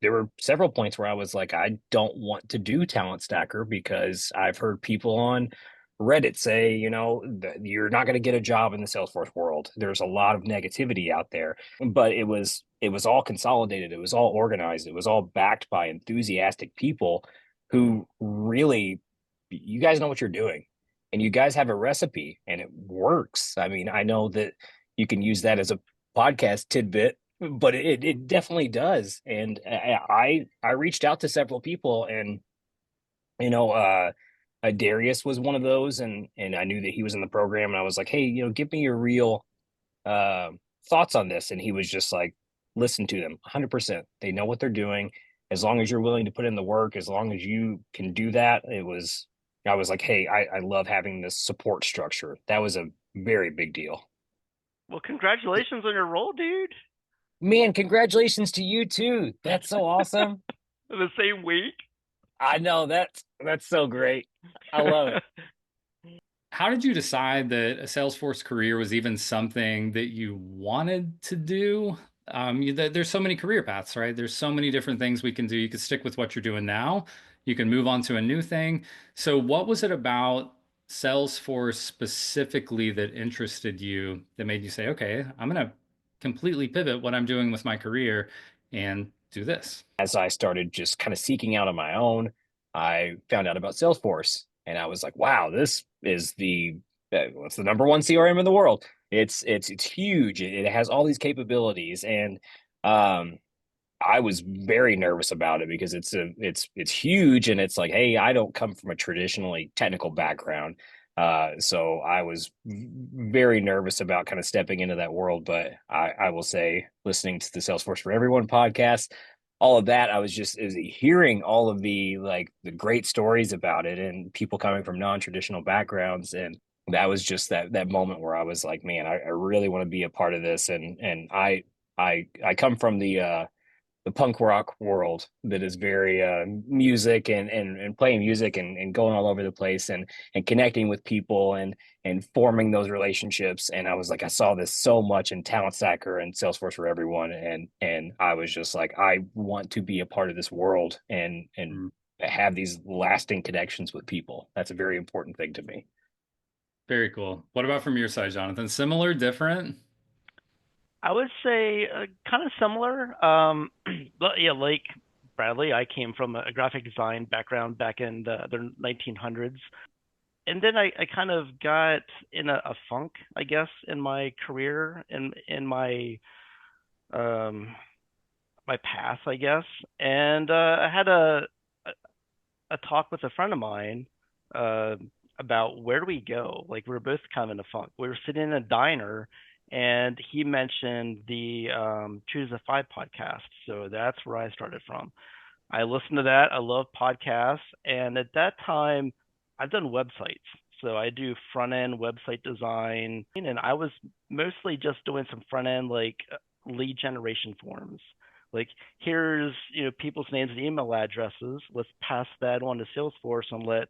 there were several points where I was like, I don't want to do Talent Stacker because I've heard people on Reddit say, you're not going to get a job in the Salesforce world. There's a lot of negativity out there, but it was all consolidated. It was all organized. It was all backed by enthusiastic people who really, you guys know what you're doing, and you guys have a recipe, and it works. I mean, I know that you can use that as a podcast tidbit, but it definitely does. And I reached out to several people, and you know, Darius was one of those, and I knew that he was in the program, and I was like, hey, give me your real uh, thoughts on this, and he was just like, listen to them, 100%. They know what they're doing. As long as you're willing to put in the work, as long as you can do that, I was like, hey, I love having this support structure. That was a very big deal. Well, congratulations on your role, dude. Man, congratulations to you too. That's so awesome. The same week. I know that's so great. I love it. How did you decide that a Salesforce career was even something that you wanted to do? There's so many career paths, right? There's so many different things we can do. You could stick with what you're doing now. You can move on to a new thing. So, what was it about Salesforce specifically that interested you that made you say, okay, I'm going to completely pivot what I'm doing with my career and do this? As I started just kind of seeking out on my own, I found out about Salesforce, and I was like, wow, this is what's the number one CRM in the world. It's huge. It has all these capabilities, and um, I was very nervous about it because it's huge, and it's like, hey, I don't come from a traditionally technical background. So I was very nervous about kind of stepping into that world. But I will say, listening to the Salesforce for Everyone podcast, all of that, is hearing all of the great stories about it and people coming from non-traditional backgrounds. And that was just that moment where I was like, man, I really want to be a part of this. And I come from the punk rock world that is very music and playing music and going all over the place and connecting with people and forming those relationships. And I was like, I saw this so much in Talent Stacker and Salesforce for Everyone, and I was just like, I want to be a part of this world and Mm, have these lasting connections with people. That's a very important thing to me. very cool. What about from your side, Jonathan? Similar, different? I would say kind of similar. But yeah, like Bradley, I came from a graphic design background back in the 1900s, and then I kind of got in a funk, I guess, in my career and in um, my path, I guess. And I had a talk with a friend of mine uh, about where do we go. Like we were both kind of in a funk. We were sitting in a diner, and he mentioned the Choose a Five podcast. So that's where I started from. I listened to that. I love podcasts, and at that time, I've done websites. So I do front end website design, and I was mostly just doing some front end like lead generation forms. Like here's people's names and email addresses. Let's pass that on to Salesforce and let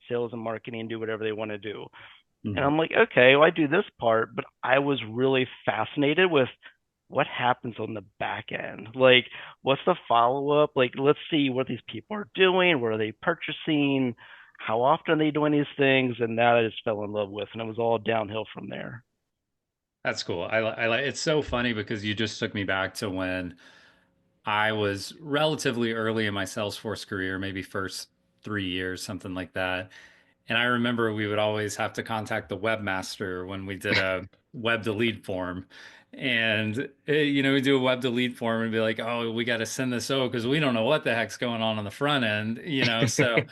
sales and marketing do whatever they want to do. And Mhm. I'm like, okay, well, I do this part, but I was really fascinated with what happens on the back end. Like, what's the follow up? Like, let's see what these people are doing. What are they purchasing? How often are they doing these things? And that I just fell in love with, and it was all downhill from there. That's cool. I like it's so funny because you just took me back to when I was relatively early in my Salesforce career, maybe first 3 years, something like that. And I remember we would always have to contact the webmaster when we did a web delete form. And, we do a web delete form and be like, oh, we got to send this over because we don't know what the heck's going on the front end. So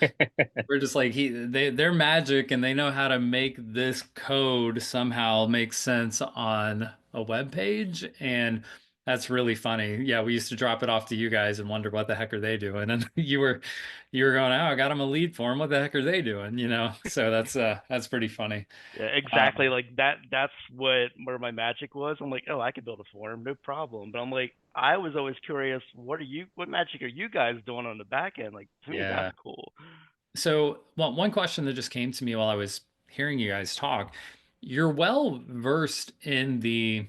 we're just like they're magic and they know how to make this code somehow make sense on a web page. And that's really funny. Yeah, we used to drop it off to you guys and wonder what the heck are they doing. And you were going, oh, I got them a lead form. What the heck are they doing? So that's pretty funny. Yeah, Um, exactly. Like that. That's where my magic was. I'm like, oh, I could build a form, no problem. But I'm like, I was always curious. What magic are you guys doing on the back end? Like to me, that's yeah. cool. So, well, one question that just came to me while I was hearing you guys talk, you're well versed in the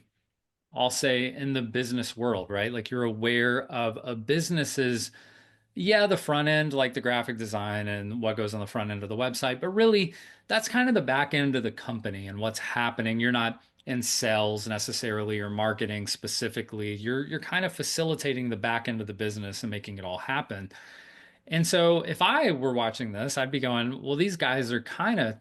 I'll say in the business world, right? Like you're aware of a business's, yeah, the front end, like the graphic design and what goes on the front end of the website, but really that's kind of the back end of the company and what's happening. You're not in sales necessarily or marketing specifically. You're kind of facilitating the back end of the business and making it all happen. And so if I were watching this, I'd be going, well, these guys are kind of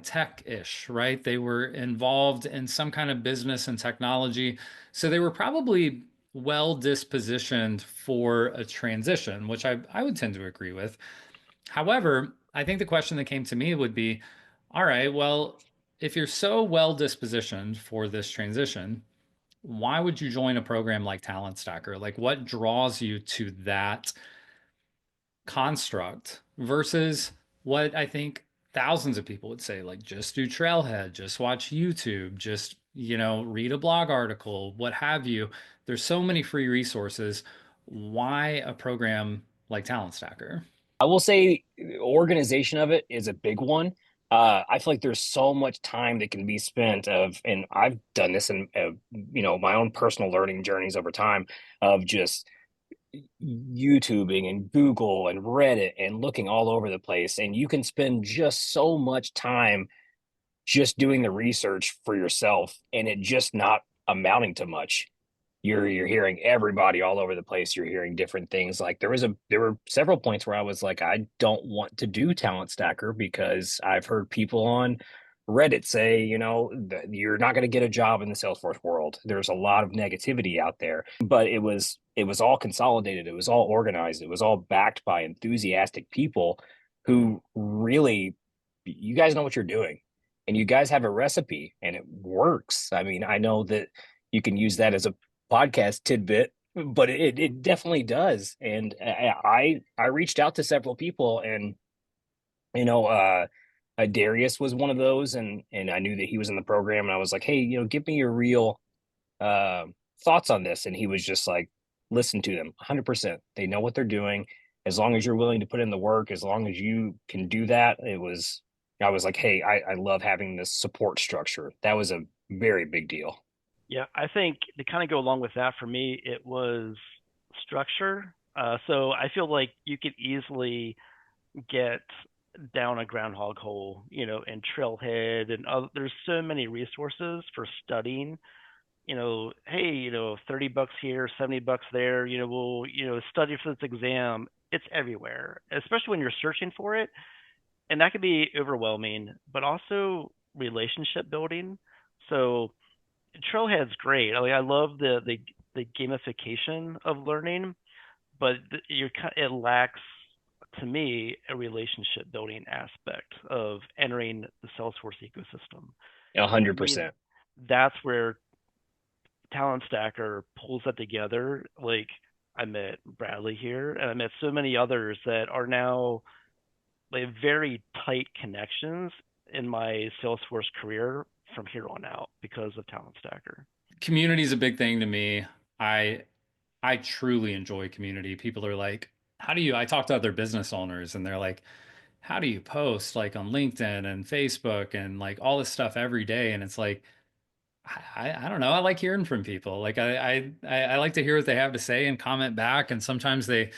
tech-ish, right? They were involved in some kind of business and technology. So they were probably well dispositioned for a transition, which I would tend to agree with. However, I think the question that came to me would be, all right, well, if you're so well dispositioned for this transition, why would you join a program like Talent Stacker? Like, what draws you to that construct versus what I think thousands of people would say, like just do Trailhead, just watch YouTube, just, read a blog article, what have you. There's so many free resources. Why a program like Talent Stacker? I will say organization of it is a big one. I feel like there's so much time that can be spent and I've done this in, my own personal learning journeys over time of just YouTubing and Google and Reddit and looking all over the place. And you can spend just so much time just doing the research for yourself and it just not amounting to much. You're hearing everybody all over the place. You're hearing different things. Like there were several points where I was like, I don't want to do Talent Stacker because I've heard people on Reddit say, that you're not going to get a job in the Salesforce world. There's a lot of negativity out there, but it was all consolidated. It was all organized. It was all backed by enthusiastic people who really, you guys know what you're doing, and you guys have a recipe, and it works. I mean, I know that you can use that as a podcast tidbit, but it definitely does. And I reached out to several people, and you know, Darius was one of those, and I knew that he was in the program, and I was like, hey, give me your real uh, thoughts on this, and he was just like, listen to them, 100%. They know what they're doing. As long as you're willing to put in the work, as long as you can do that, I was like, hey, I love having this support structure. That was a very big deal. Yeah, I think to kind of go along with that, for me, it was structure. So I feel like you could easily get down a groundhog hole, and Trailhead, and there's so many resources for studying. Hey, $30 here, $70 there. We'll, study for this exam. It's everywhere, especially when you're searching for it, and that can be overwhelming. But also relationship building. So Trailhead's great. I love the gamification of learning, but it lacks to me a relationship building aspect of entering the Salesforce ecosystem. A And to hundred me, percent. that's where Talent Stacker pulls that together. Like I met Bradley here, and I met so many others that are now like very tight connections in my Salesforce career from here on out because of Talent Stacker. Community is a big thing to me. I I truly enjoy community. People are like, how do you, I talk to other business owners and they're like, how do you post like on LinkedIn and Facebook and like all this stuff every day? And it's like, I don't know. I like hearing from people. Like I like to hear what they have to say and comment back. And sometimes they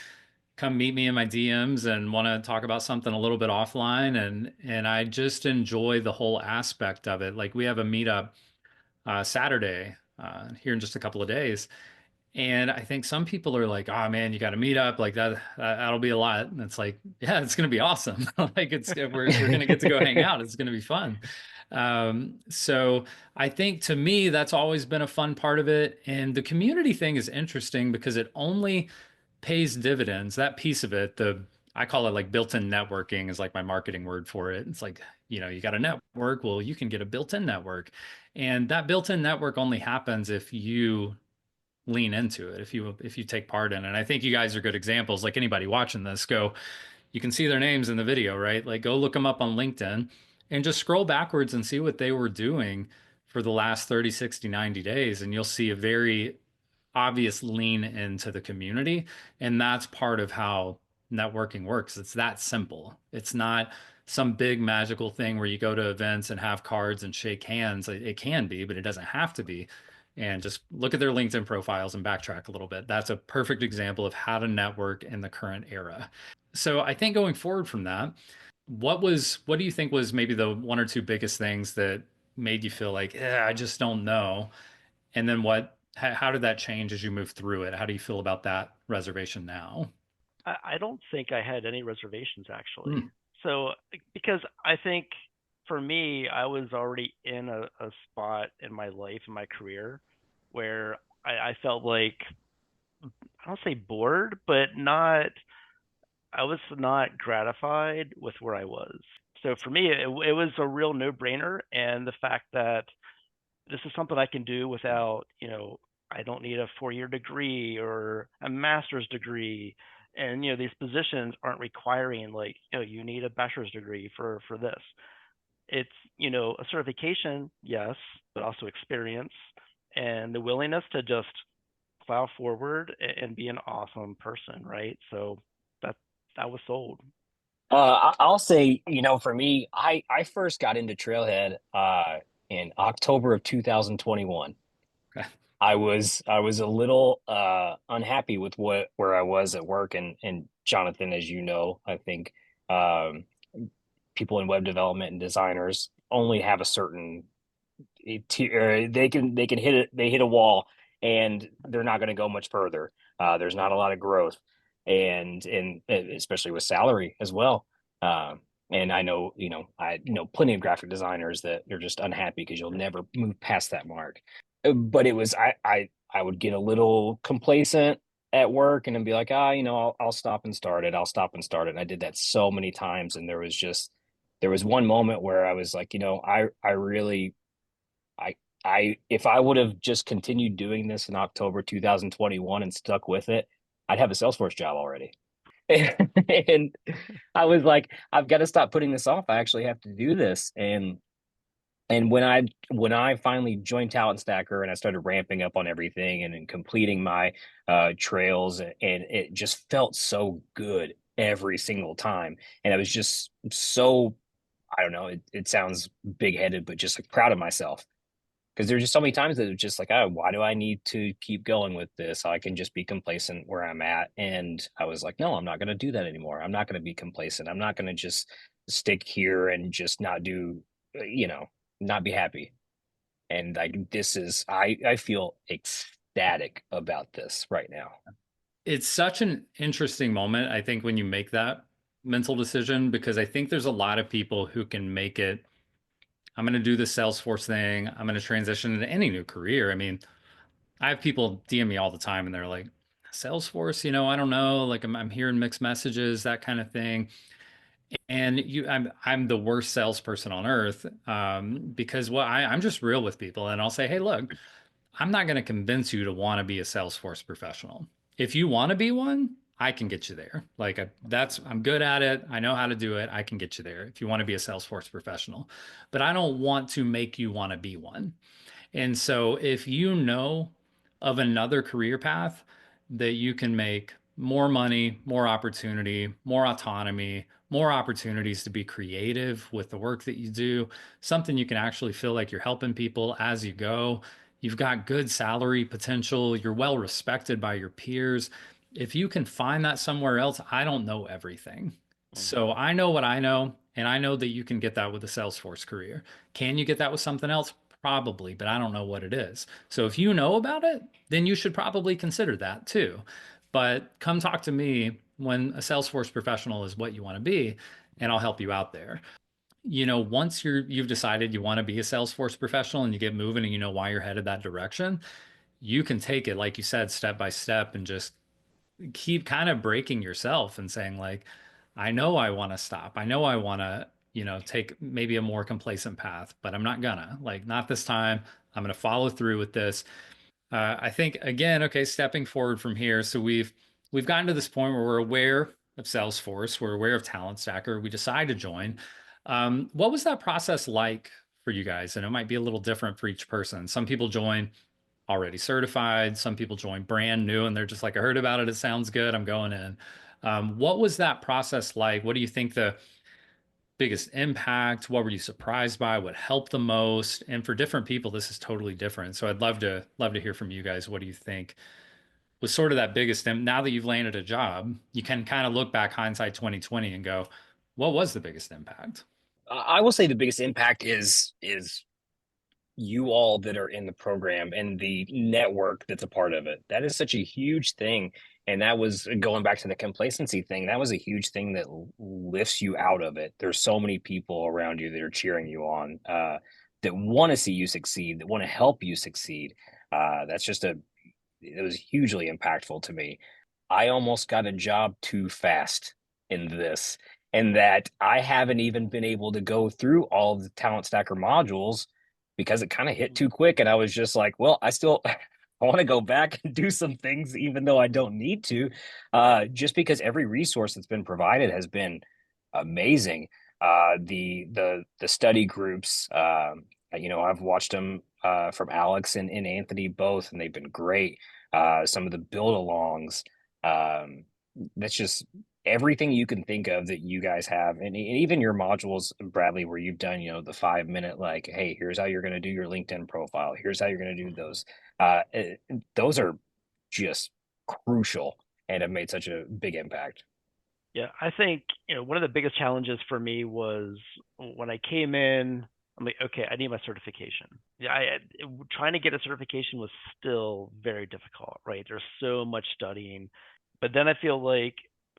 come meet me in my DMs and want to talk about something a little bit offline. And I just enjoy the whole aspect of it. Like we have a meetup Saturday here in just a couple of days. And I think some people are like, "Oh man, you got to meet up like that. That'll be a lot." And it's like, "Yeah, it's gonna be awesome. Like we're gonna get to go hang out. It's gonna be fun." So I think to me that's always been a fun part of it. And the community thing is interesting because it only pays dividends. That piece of it, the I call it like built-in networking is like my marketing word for it. It's like, you got a network. Well, you can get a built-in network. And that built-in network only happens if you lean into it, if you take part in it. And I think you guys are good examples. Like anybody watching this, go, you can see their names in the video, right? Like go look them up on LinkedIn and just scroll backwards and see what they were doing for the last 30, 60, 90 days. And you'll see a very obvious lean into the community. And that's part of how networking works. It's that simple. It's not some big magical thing where you go to events and have cards and shake hands. It can be, but it doesn't have to be. and just look at their LinkedIn profiles and backtrack a little bit. That's a perfect example of how to network in the current era. So I think going forward from that, what do you think was maybe the one or two biggest things that made you feel like, I just don't know? And then how did that change as you move through it? How do you feel about that reservation now? I don't think I had any reservations actually. Hmm. So because I think for me, I was already in a spot in my life in my career where I felt like I don't say bored, but not I was not gratified with where I was. So for me, it was a real no-brainer, and the fact that this is something I can do without, I don't need a 4-year degree or a master's degree. And, these positions aren't requiring like, you need a bachelor's degree for this. It's, a certification, yes, but also experience and the willingness to just plow forward and be an awesome person, right? So that that was sold. I'll say, for me, I first got into Trailhead in October of 2021. Okay. I was a little unhappy with where I was at work, and Jonathan, as you know, I think um people in web development and designers only have a certain they can hit it, they hit a wall, and they're not going to go much further. There's not a lot of growth, and especially with salary as well. And I know, I know plenty of graphic designers that they're just unhappy because you'll never move past that mark. But it was I would get a little complacent at work and then be like, I'll stop and start it. I'll stop and start it. And I did that so many times, and there was one moment where I was like, I really I if I would have just continued doing this in October 2021 and stuck with it, I'd have a Salesforce job already. And I was like, I've got to stop putting this off. I actually have to do this. And when I finally joined Talent Stacker and I started ramping up on everything and completing my trails, and it just felt so good every single time. And I was just so, I don't know, it sounds big headed, but just like proud of myself, because there's just so many times that it's just like, oh, why do I need to keep going with this? I can just be complacent where I'm at. And I was like, no, I'm not going to do that anymore. I'm not going to be complacent. I'm not going to just stick here and just not do, you know, not be happy. And like, I feel ecstatic about this right now. It's such an interesting moment, I think, when you make that mental decision, because I think there's a lot of people who can make it. I'm going to do the Salesforce thing. I'm going to transition into any new career. I mean, I have people DM me all the time and they're like, Salesforce, I don't know. Like I'm hearing mixed messages, that kind of thing. And I'm the worst salesperson on earth, because I'm just real with people, and I'll say, hey, look, I'm not going to convince you to want to be a Salesforce professional. If you want to be one, I can get you there. Like I'm good at it. I know how to do it. I can get you there if you want to be a Salesforce professional. But I don't want to make you want to be one. And so if you know of another career path that you can make more money, more opportunity, more autonomy, more opportunities to be creative with the work that you do, something you can actually feel like you're helping people as you go. You've got good salary potential. You're well respected by your peers. If you can find that somewhere else, I don't know everything. Mm-hmm. So I know what I know, and I know that you can get that with a Salesforce career. Can you get that with something else? Probably, but I don't know what it is. So if you know about it, then you should probably consider that too. But come talk to me when a Salesforce professional is what you want to be, and I'll help you out there. Once you've decided you want to be a Salesforce professional and you get moving and you know why you're headed that direction, you can take it, like you said, step by step and just keep kind of breaking yourself and saying, like, I know I want to stop. I know I want to, take maybe a more complacent path, but I'm not gonna. Like, not this time. I'm gonna follow through with this. I think again, okay, stepping forward from here. So we've gotten to this point where we're aware of Salesforce, we're aware of Talent Stacker, we decide to join. What was that process like for you guys? And it might be a little different for each person. Some people join already certified. Some people join brand new and they're just like, I heard about it. It sounds good. I'm going in. What was that process like? What do you think biggest impact? What were you surprised by? What helped the most? And for different people, this is totally different. So I'd love to hear from you guys. What do you think was sort of that biggest now that you've landed a job, you can kind of look back hindsight 2020 and go, what was the biggest impact? I will say the biggest impact is you all that are in the program and the network that's a part of it. That is such a huge thing. And that was going back to the complacency thing. That was a huge thing that lifts you out of it. There's so many people around you that are cheering you on, that want to see you succeed, that want to help you succeed. That's just it was hugely impactful to me. I almost got a job too fast in this, and that I haven't even been able to go through all of the Talent Stacker modules because it kind of hit too quick. And I was just like, well, I still I want to go back and do some things, even though I don't need to, just because every resource that's been provided has been amazing. The study groups, I've watched them from Alex and Anthony both, and they've been great. Some of the build alongs, um, that's just everything you can think of that you guys have, and even your modules, Bradley, where you've done, the 5 minute, like, hey, here's how you're going to do your LinkedIn profile. Here's how you're going to do those. Those are just crucial and have made such a big impact. Yeah, I think, one of the biggest challenges for me was when I came in, I'm like, okay, I need my certification. Yeah, trying to get a certification was still very difficult, right? There's so much studying. But then I feel like,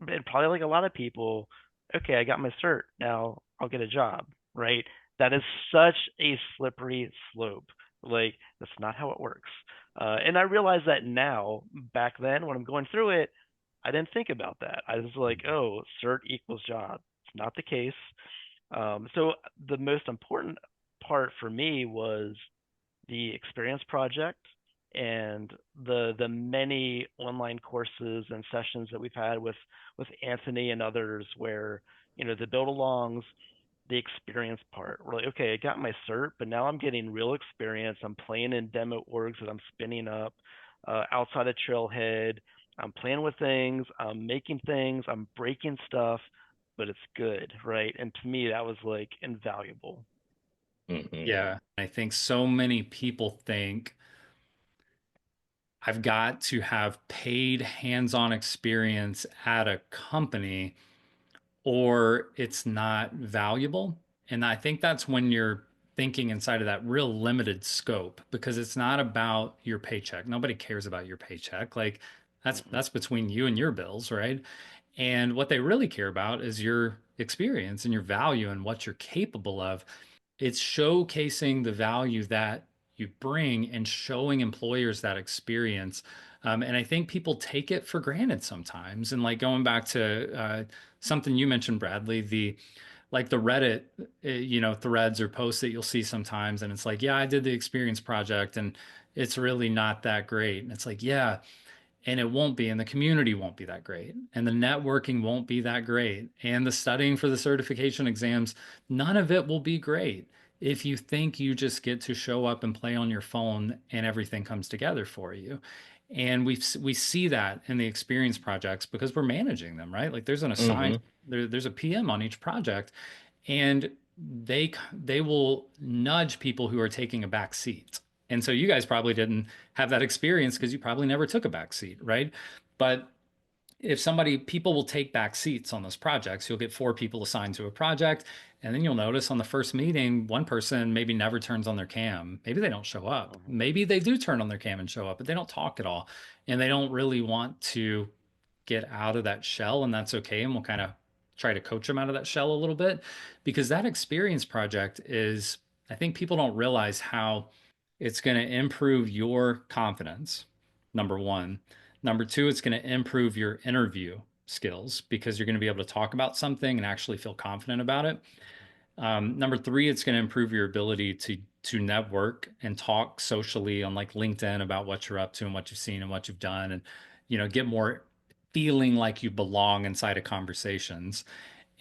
and probably like a lot of people, okay, I got my cert. Now I'll get a job, right? That is such a slippery slope. Like, that's not how it works. And I realize that now. Back then, when I'm going through it, I didn't think about that. I was like, oh, cert equals job. It's not the case. So the most important part for me was the experience project and the many online courses and sessions that we've had with Anthony and others where, the build alongs, the experience part. We're like, okay, I got my cert, but now I'm getting real experience. I'm playing in demo orgs that I'm spinning up outside of Trailhead. I'm playing with things. I'm making things. I'm breaking stuff, but it's good, right? And to me, that was like invaluable. Hmm. Yeah, I think so many people think I've got to have paid hands-on experience at a company or it's not valuable. And I think that's when you're thinking inside of that real limited scope because it's not about your paycheck. Nobody cares about your paycheck. Like Hmm. that's between you and your bills, right? And what they really care about is your experience and your value and what you're capable of. It's showcasing the value that you bring and showing employers that experience. And I think people take it for granted sometimes. And like going back to something you mentioned, Bradley, the like the Reddit, threads or posts that you'll see sometimes, and it's like, yeah, I did the experience project, and it's really not that great. And it's like, yeah, and it won't be, and the community won't be that great, and the networking won't be that great, and the studying for the certification exams, none of it will be great if you think you just get to show up and play on your phone and everything comes together for you. And we see that in the experience projects because we're managing them, right? Like there's an assigned Hmm. there's a PM on each project, and they will nudge people who are taking a back seat. And so you guys probably didn't have that experience because you probably never took a back seat, right? But if people will take back seats on those projects, you'll get four people assigned to a project. And then you'll notice on the first meeting, one person maybe never turns on their cam. Maybe they don't show up. Hmm. Maybe they do turn on their cam and show up, but they don't talk at all. And they don't really want to get out of that shell. And that's okay. And we'll kind of try to coach them out of that shell a little bit because that experience project is, I think people don't realize how it's going to improve your confidence, number one. Number two, it's going to improve your interview skills because you're going to be able to talk about something and actually feel confident about it. Number three, it's going to improve your ability to network and talk socially on like LinkedIn about what you're up to and what you've seen and what you've done, and get more feeling like you belong inside of conversations.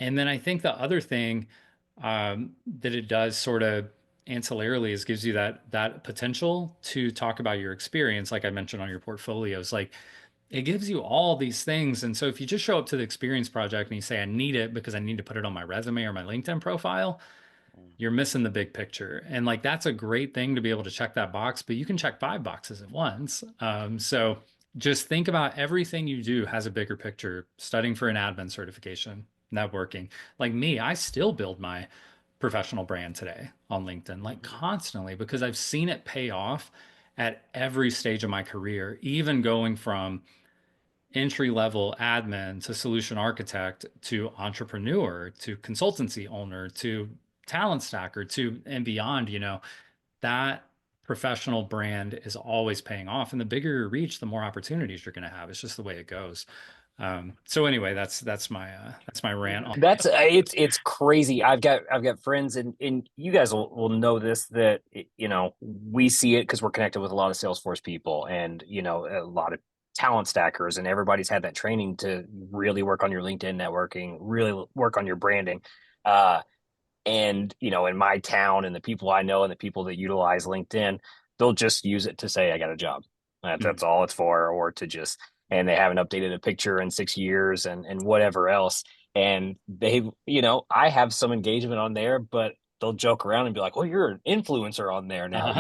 And then I think the other thing that it does sort of ancillarily is gives you that potential to talk about your experience, like I mentioned on your portfolios, like it gives you all these things. And so if you just show up to the experience project and you say, I need it because I need to put it on my resume or my LinkedIn profile, Mm. you're missing the big picture. And like that's a great thing to be able to check that box, but you can check five boxes at once. So just think about everything you do has a bigger picture. Studying for an admin certification, networking. Like me, I still build my professional brand today on LinkedIn, like Mhm. constantly, because I've seen it pay off at every stage of my career, even going from entry level admin to solution architect to entrepreneur to consultancy owner to talent stacker to and beyond, that professional brand is always paying off. And the bigger your reach, the more opportunities you're going to have. It's just the way it goes. So anyway, that's my rant Yeah. on. That's it's crazy. I've got friends, and you guys will know this, that we see it because we're connected with a lot of Salesforce people, and a lot of talent stackers, and everybody's had that training to really work on your LinkedIn networking, really work on your branding. Uh, and in my town, and the people I know and the people that utilize LinkedIn, they'll just use it to say I got a job. That's all it's for, or to just, and they haven't updated a picture in 6 years, and whatever else. And I have some engagement on there, but they'll joke around and be like, well, you're an influencer on there now.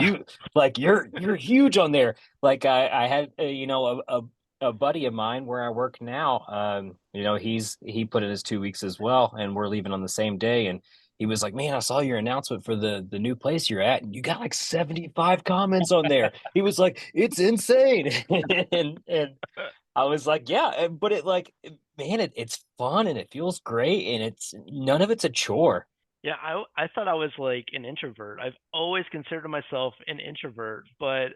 Uh, You're huge on there. Like I had a buddy of mine where I work now. He put in his 2 weeks as well, and we're leaving on the same day. And he was like, man, I saw your announcement for the new place you're at, and you got like 75 comments on there. He was like, it's insane. And I was like, yeah, but man, it's fun and it feels great, and it's none of it's a chore. Yeah, I thought I was like an introvert. I've always considered myself an introvert, but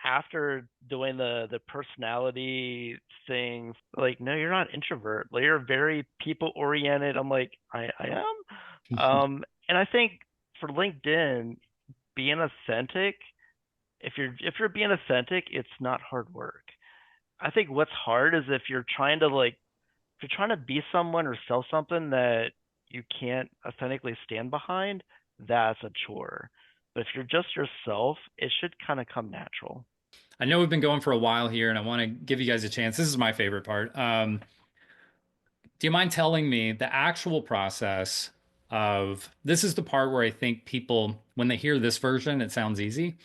after doing the personality things, like, no, you're not introvert. Like, you're very people oriented. I'm like, I am. And I think for LinkedIn, being authentic, if you're being authentic, it's not hard work. I think what's hard is if you're trying to be someone or sell something that you can't authentically stand behind, that's a chore. But if you're just yourself, it should kind of come natural. I know we've been going for a while here, and I want to give you guys a chance. This is my favorite part. Do you mind telling me the actual process of this is the part where I think people, when they hear this version, it sounds easy.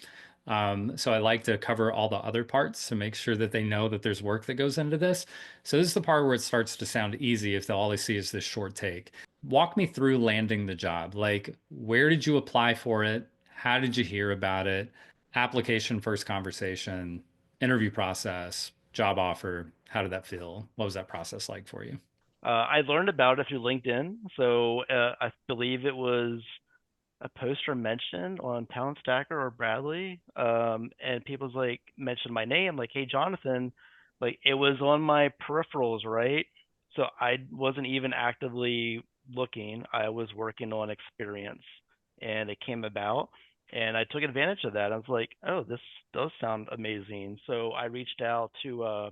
So I like to cover all the other parts to make sure that they know that there's work that goes into this. So this is the part where it starts to sound easy if all they see is this short take. Walk me through landing the job. Like, where did you apply for it? How did you hear about it? Application, first conversation, interview process, job offer. How did that feel? What was that process like for you? I learned about it through LinkedIn. So I believe it was a poster mentioned on Talent Stacker or Bradley, and people's like mentioned my name, like, "Hey, Jonathan," like it was on my peripherals, right? So I wasn't even actively looking. I was working on experience, and it came about, and I took advantage of that. I was like, "Oh, this does sound amazing." So I reached out to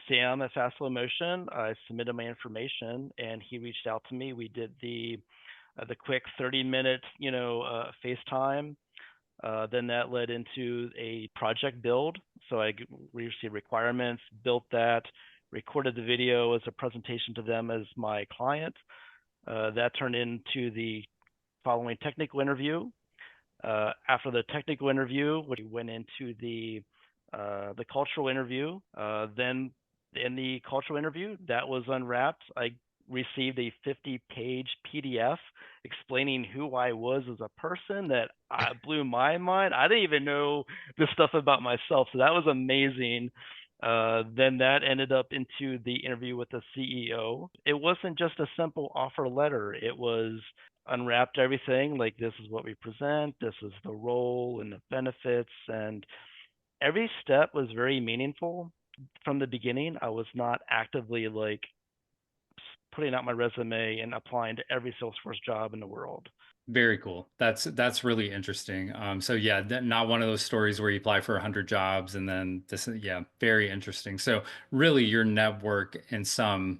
Sam at Fast Flow Motion. I submitted my information, and he reached out to me. We did the quick 30-minute, FaceTime. Then that led into a project build. So we received requirements, built that, recorded the video as a presentation to them as my client. That turned into the following technical interview. After the technical interview, we went into the cultural interview. Then in the cultural interview, that was unwrapped. I received a 50-page PDF explaining who I was as a person that blew my mind. I didn't even know this stuff about myself, so that was amazing. Then that ended up into the interview with the CEO. It wasn't just a simple offer letter. It was unwrapped everything, like, this is what we present, this is the role and the benefits, and every step was very meaningful. From the beginning, I was not actively like putting out my resume and applying to every Salesforce job in the world. Very cool. That's really interesting. So yeah, not one of those stories where you apply for 100 jobs and then this, yeah, very interesting. So really your network in some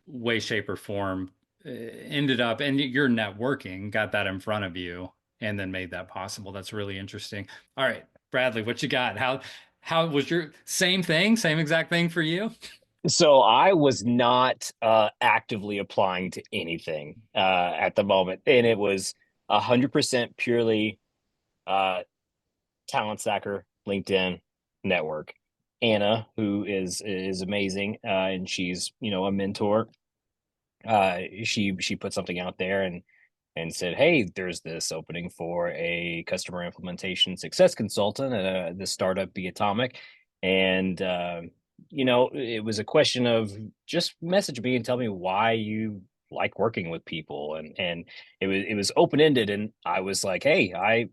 way, shape, or form ended up, and your networking got that in front of you and then made that possible. That's really interesting. All right, Bradley, what you got? How was your same thing, same exact thing for you? So I was not actively applying to anything at the moment, and it was 100% purely uh, Talent Stacker, LinkedIn network. Anna, who is amazing, and she's a mentor. She put something out there and said, "Hey, there's this opening for a customer implementation success consultant at the startup Be Atomic," and it was a question of just message me and tell me why you like working with people, and it was open ended, and I was like, "Hey,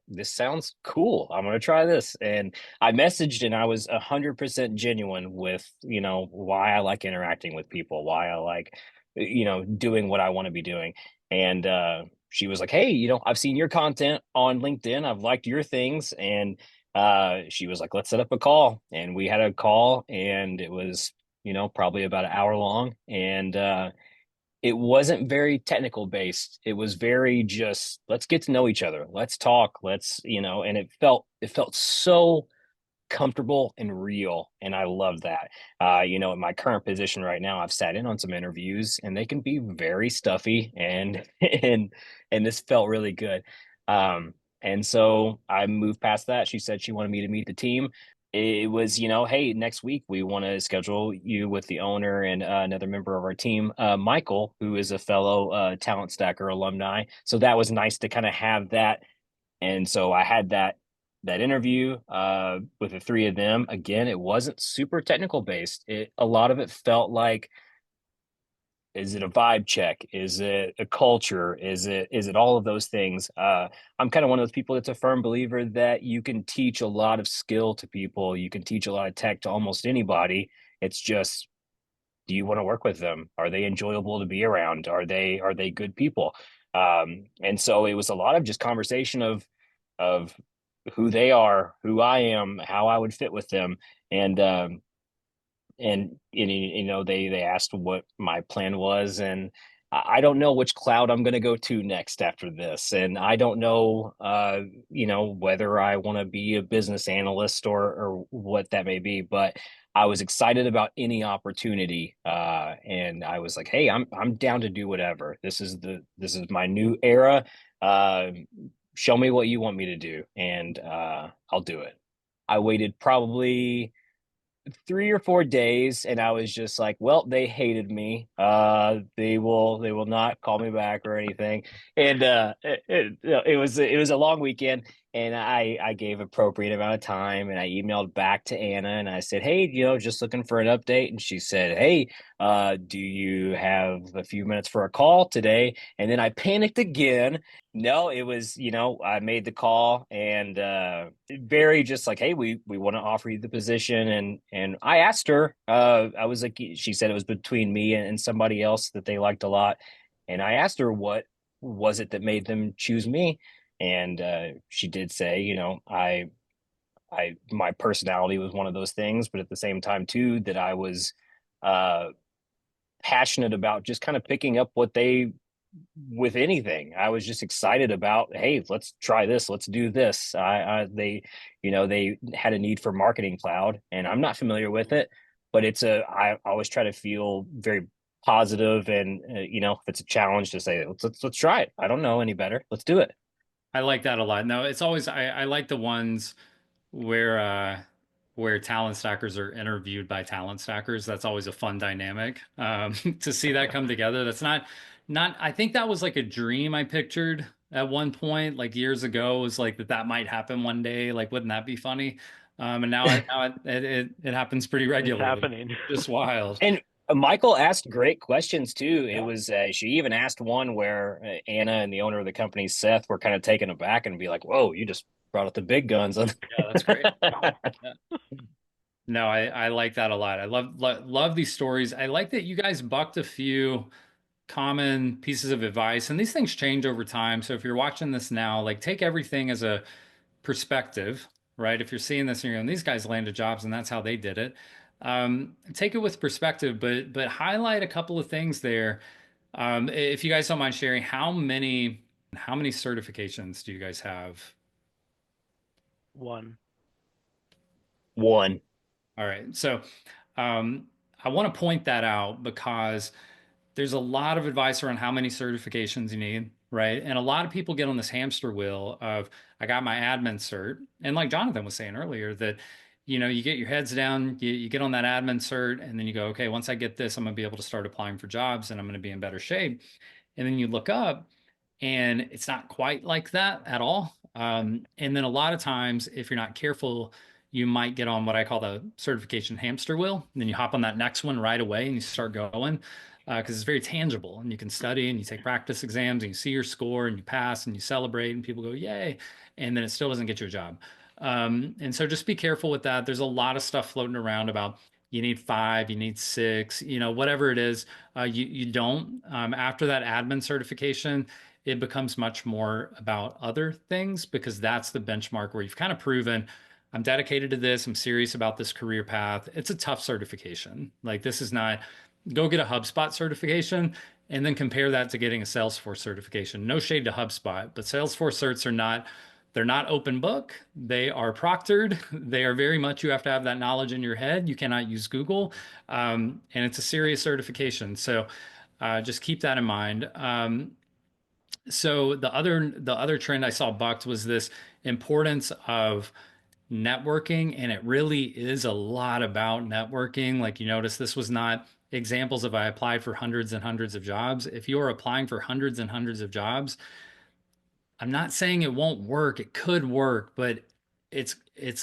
this sounds cool. I'm gonna try this." And I messaged and I was 100% genuine with, why I like interacting with people, why I like, doing what I want to be doing. And she was like, "Hey, I've seen your content on LinkedIn. I've liked your things." And she was like, "Let's set up a call." And we had a call and it was, probably about an hour long. And it wasn't very technical based. It was very just let's get to know each other. Let's talk. And it felt so comfortable and real. And I love that. In my current position right now, I've sat in on some interviews and they can be very stuffy and and this felt really good. And so I moved past that. She said she wanted me to meet the team. It was, hey, next week we want to schedule you with the owner and another member of our team, Michael, who is a fellow Talent Stacker alumni. So that was nice to kind of have that. And so I had that interview with the three of them. Again, it wasn't super technical based. A lot of it felt like, is it a vibe check? Is it a culture? Is it all of those things? I'm kind of one of those people that's a firm believer that you can teach a lot of skill to people. You can teach a lot of tech to almost anybody. It's just, do you want to work with them? Are they enjoyable to be around? Are they good people? And so it was a lot of just conversation of who they are, who I am, how I would fit with them, and they asked what my plan was, and I don't know which cloud I'm going to go to next after this, and I don't know whether I want to be a business analyst or what that may be, but I was excited about any opportunity, and I was like, hey, I'm down to do whatever. This is my new era. uh Show me what you want me to do, and I'll do it. I waited probably 3 or 4 days and I was just like, well, they hated me. They will not call me back or anything. And it was a long weekend, and I gave appropriate amount of time, and I emailed back to Anna and I said, hey, just looking for an update. And she said, hey, do you have a few minutes for a call today? And then I panicked again. No, it was, I made the call, and very just like, hey, we want to offer you the position. And I asked her, I was like, she said it was between me and somebody else that they liked a lot. And I asked her what was it that made them choose me. And she did say, my personality was one of those things, but at the same time too, that I was uh passionate about just kind of picking up what they with anything. I was just excited about, hey, let's try this, let's do this. They had a need for marketing cloud, and I'm not familiar with it, but I always try to feel very positive, and if it's a challenge to say, let's try it. I don't know any better. Let's do it. I like that a lot. No, it's always I like the ones where where talent stackers are interviewed by talent stackers. That's always a fun dynamic. To see that come together. That's not I think that was like a dream I pictured at one point, like years ago, was like that might happen one day. Like, wouldn't that be funny? And now it happens pretty It's regularly. happening. Just wild. And Michael asked great questions too. It Yeah. was she even asked one where Anna and the owner of the company, Seth, were kind of taken aback and be like, "Whoa, you just brought out the big guns." Yeah, that's great. Yeah. No, I like that a lot. I love these stories. I like that you guys bucked a few common pieces of advice, and these things change over time. So if you're watching this now, like take everything as a perspective, right? If you're seeing this and you're going, these guys landed jobs and that's how they did it. Take it with perspective, but highlight a couple of things there. If you guys don't mind sharing, how many certifications do you guys have? One. One. All right. So um, I want to point that out because there's a lot of advice around how many certifications you need, right? And a lot of people get on this hamster wheel of, I got my admin cert. And like Jonathan was saying earlier, that, you get your heads down, you get on that admin cert, and then you go, okay, once I get this, I'm going to be able to start applying for jobs and I'm going to be in better shape. And then you look up and it's not quite like that at all. And then a lot of times, if you're not careful, you might get on what I call the certification hamster wheel. And then you hop on that next one right away and you start going because it's very tangible and you can study and you take practice exams and you see your score and you pass and you celebrate and people go, yay. And then it still doesn't get you a job. And so just be careful with that. There's a lot of stuff floating around about you need 5, you need 6, whatever it is. You don't. After that admin certification, it becomes much more about other things because that's the benchmark where you've kind of proven I'm dedicated to this. I'm serious about this career path. It's a tough certification. Like this is not go get a HubSpot certification and then compare that to getting a Salesforce certification. No shade to HubSpot, but Salesforce certs are not they're not open book. They are proctored. They are very much you have to have that knowledge in your head. You cannot use Google, and it's a serious certification. So just keep that in mind. So the other trend I saw bucked was this importance of networking, and it really is a lot about networking. Like you notice this was not examples of I applied for hundreds and hundreds of jobs. If you're applying for hundreds and hundreds of jobs, I'm not saying it won't work. It could work, but it's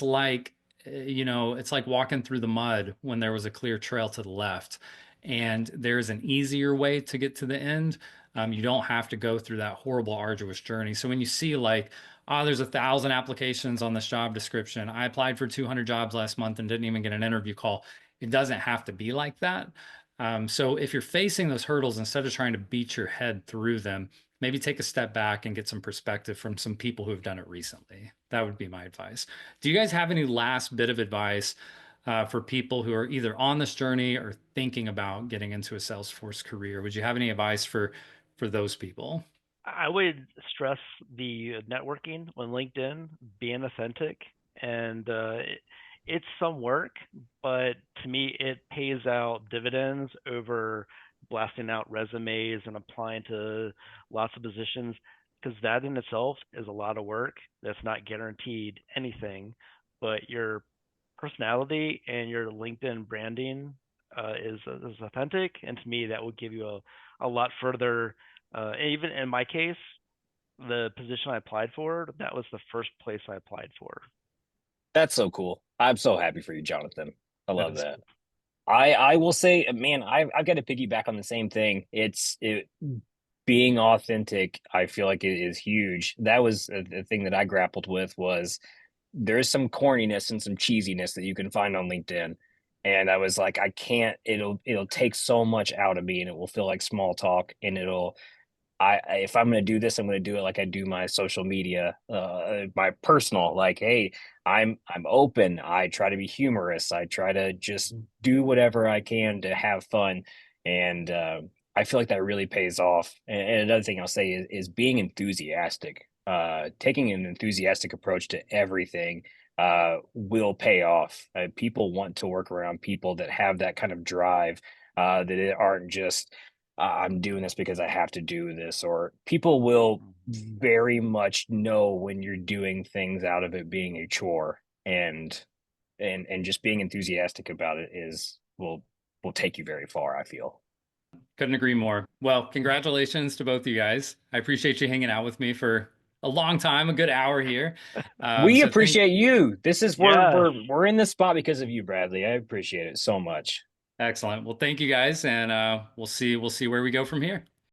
like it's like walking through the mud when there was a clear trail to the left. And there's an easier way to get to the end. You don't have to go through that horrible, arduous journey. So when you see like, oh, there's 1,000 applications on this job description. I applied for 200 jobs last month and didn't even get an interview call. It doesn't have to be like that. So if you're facing those hurdles, instead of trying to beat your head through them, maybe take a step back and get some perspective from some people who have done it recently. That would be my advice. Do you guys have any last bit of advice for people who are either on this journey or thinking about getting into a Salesforce career? Would you have any advice for those people? I would stress the networking on LinkedIn, being authentic, and it's some work, but to me, it pays out dividends over blasting out resumes and applying to lots of positions, because that in itself is a lot of work. That's not guaranteed anything, but your personality and your LinkedIn branding is authentic, and to me, that would give you a lot further. Even in my case, the position I applied for, that was the first place I applied for. That's so cool. I'm so happy for you, Jonathan. I That love is that. cool. I will say, man, I've got to piggyback on the same thing. Being authentic. I feel like it is huge. That was the thing that I grappled with was there's some corniness and some cheesiness that you can find on LinkedIn. And I was like, I can't, it'll take so much out of me and it will feel like small talk and if I'm going to do this, I'm going to do it like I do my social media, my personal, like, hey, I'm open. I try to be humorous. I try to just do whatever I can to have fun. And I feel like that really pays off. And another thing I'll say is being enthusiastic, taking an enthusiastic approach to everything will pay off. People want to work around people that have that kind of drive, that it aren't just, I'm doing this because I have to do this, or people will very much know when you're doing things out of it being a chore, and just being enthusiastic about it is will take you very far, I feel. Couldn't agree more. Well, congratulations to both you guys. I appreciate you hanging out with me for a long time, a good hour here. We So thank appreciate you. This is Yes. we're in this spot because of you, Bradley. I appreciate it so much. Excellent. Well, thank you guys, and we'll see where we go from here.